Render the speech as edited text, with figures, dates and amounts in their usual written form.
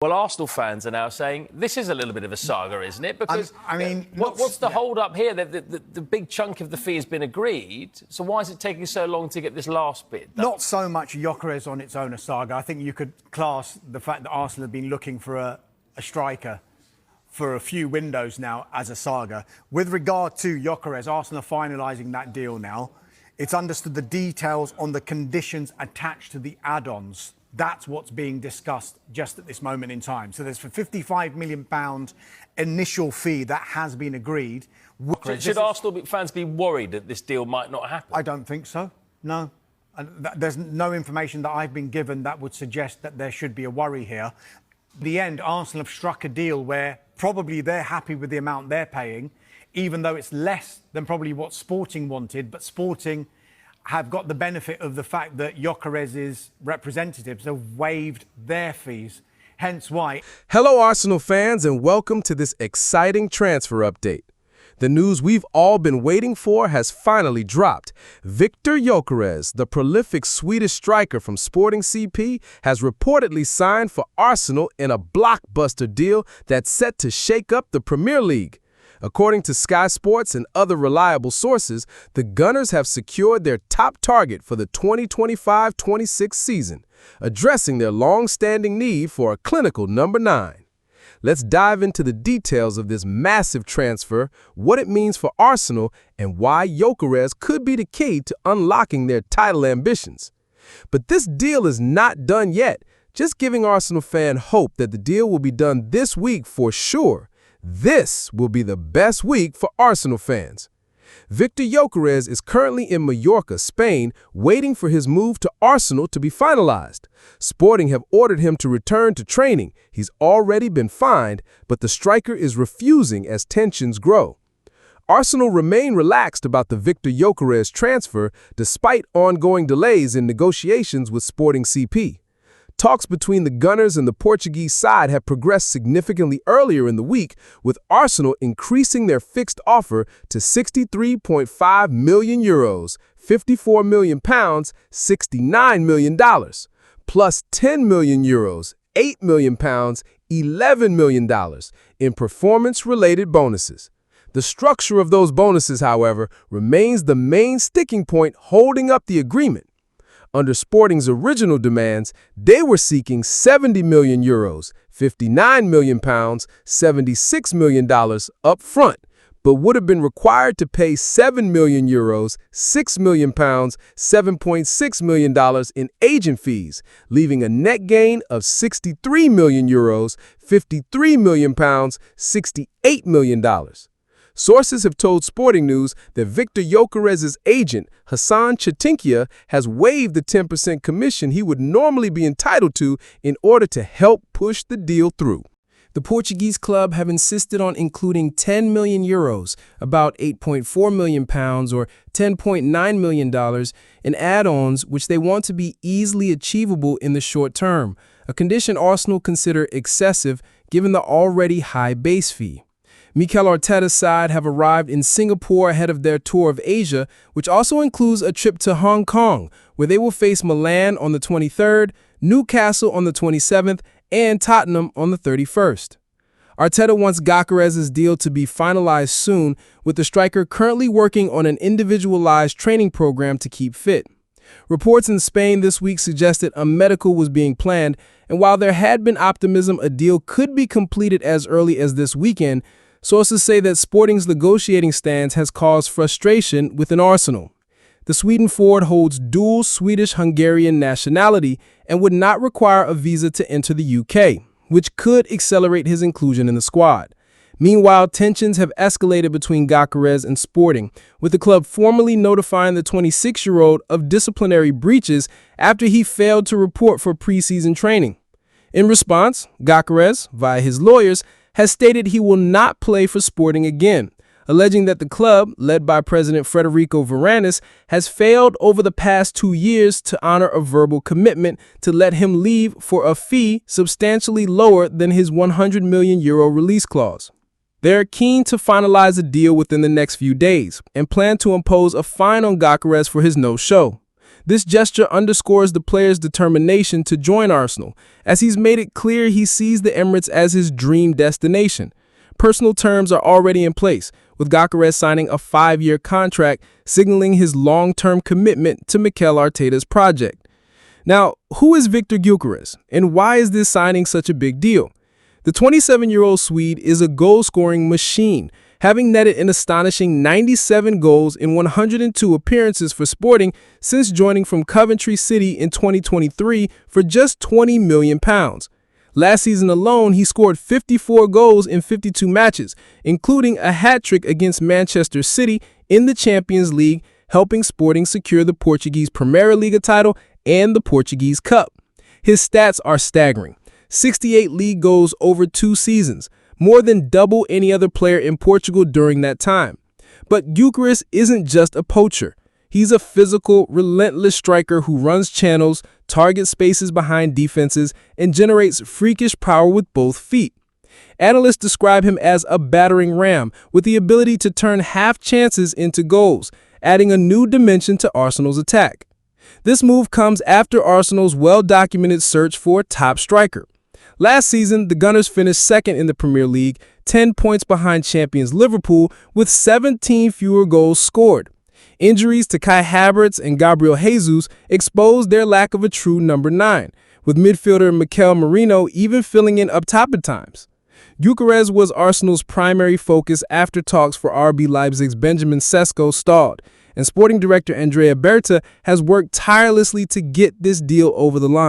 Well, Arsenal fans are now saying this is a little bit of a saga, isn't it? Because what's the hold-up here? The big chunk of the fee has been agreed, so why is it taking so long to get this last bit done? Not so much Gyökeres on its own a saga. I think you could class the fact that Arsenal have been looking for a striker for a few windows now as a saga. With regard to Gyökeres, Arsenal are finalising that deal now. It's understood the details on the conditions attached to the add-ons. That's what's being discussed just at this moment in time. So there's a £55 million initial fee that has been agreed. Should Arsenal fans be worried that this deal might not happen? I don't think so, no. There's no information that I've been given that would suggest that there should be a worry here. In the end, Arsenal have struck a deal where probably they're happy with the amount they're paying, even though it's less than probably what Sporting wanted, but Sporting have got the benefit of the fact that Gyökeres' representatives have waived their fees, hence why. Hello, Arsenal fans, and welcome to this exciting transfer update. The news we've all been waiting for has finally dropped. Viktor Gyökeres, the prolific Swedish striker from Sporting CP, has reportedly signed for Arsenal in a blockbuster deal that's set to shake up the Premier League. According to Sky Sports and other reliable sources, the Gunners have secured their top target for the 2025-26 season, addressing their long-standing need for a clinical number 9. Let's dive into the details of this massive transfer, what it means for Arsenal, and why Gyökeres could be the key to unlocking their title ambitions. But this deal is not done yet, just giving Arsenal fans hope that the deal will be done this week for sure. This will be the best week for Arsenal fans. Viktor Gyökeres is currently in Majorca, Spain, waiting for his move to Arsenal to be finalized. Sporting have ordered him to return to training. He's already been fined, but the striker is refusing as tensions grow. Arsenal remain relaxed about the Viktor Gyökeres transfer despite ongoing delays in negotiations with Sporting CP. Talks between the Gunners and the Portuguese side have progressed significantly earlier in the week, with Arsenal increasing their fixed offer to €63.5 million, £54 million, $69 million, plus €10 million, €8 million, $11 million in performance-related bonuses. The structure of those bonuses, however, remains the main sticking point holding up the agreement. Under Sporting's original demands, they were seeking €70 million, £59 million, $76 million up front, but would have been required to pay €7 million, £6 million, $7.6 million in agent fees, leaving a net gain of €63 million, £53 million, $68 million. Sources have told Sporting News that Viktor Gyökeres' agent, Hassan Chatinkia, has waived the 10% commission he would normally be entitled to in order to help push the deal through. The Portuguese club have insisted on including €10 million, about £8.4 million or $10.9 million, in add-ons which they want to be easily achievable in the short term, a condition Arsenal consider excessive given the already high base fee. Mikel Arteta's side have arrived in Singapore ahead of their tour of Asia, which also includes a trip to Hong Kong, where they will face Milan on the 23rd, Newcastle on the 27th, and Tottenham on the 31st. Arteta wants Gyökeres' deal to be finalized soon, with the striker currently working on an individualized training program to keep fit. Reports in Spain this week suggested a medical was being planned, and while there had been optimism a deal could be completed as early as this weekend, sources say that Sporting's negotiating stance has caused frustration within Arsenal. The Sweden forward holds dual Swedish-Hungarian nationality and would not require a visa to enter the UK, which could accelerate his inclusion in the squad. Meanwhile, tensions have escalated between Gyökeres and Sporting, with the club formally notifying the 26-year-old of disciplinary breaches after he failed to report for preseason training. In response, Gyökeres, via his lawyers, has stated he will not play for Sporting again, alleging that the club, led by President Federico Varandas, has failed over the past 2 years to honor a verbal commitment to let him leave for a fee substantially lower than his €100 million release clause. They're keen to finalize a deal within the next few days and plan to impose a fine on Gyökeres for his no-show. This gesture underscores the player's determination to join Arsenal, as he's made it clear he sees the Emirates as his dream destination. Personal terms are already in place, with Gyökeres signing a 5-year contract, signaling his long-term commitment to Mikel Arteta's project. Now, who is Viktor Gyökeres, and why is this signing such a big deal? The 27-year-old Swede is a goal-scoring machine, having netted an astonishing 97 goals in 102 appearances for Sporting since joining from Coventry City in 2023 for just £20 million. Last season alone, he scored 54 goals in 52 matches, including a hat-trick against Manchester City in the Champions League, helping Sporting secure the Portuguese Primeira Liga title and the Portuguese Cup. His stats are staggering: 68 league goals over 2 seasons, more than double any other player in Portugal during that time. But Gyökeres isn't just a poacher. He's a physical, relentless striker who runs channels, targets spaces behind defenses, and generates freakish power with both feet. Analysts describe him as a battering ram with the ability to turn half chances into goals, adding a new dimension to Arsenal's attack. This move comes after Arsenal's well-documented search for a top striker. Last season, the Gunners finished second in the Premier League, 10 points behind champions Liverpool, with 17 fewer goals scored. Injuries to Kai Havertz and Gabriel Jesus exposed their lack of a true number 9, with midfielder Mikel Merino even filling in up top at times. Gyökeres was Arsenal's primary focus after talks for RB Leipzig's Benjamin Sesko stalled, and sporting director Andrea Berta has worked tirelessly to get this deal over the line.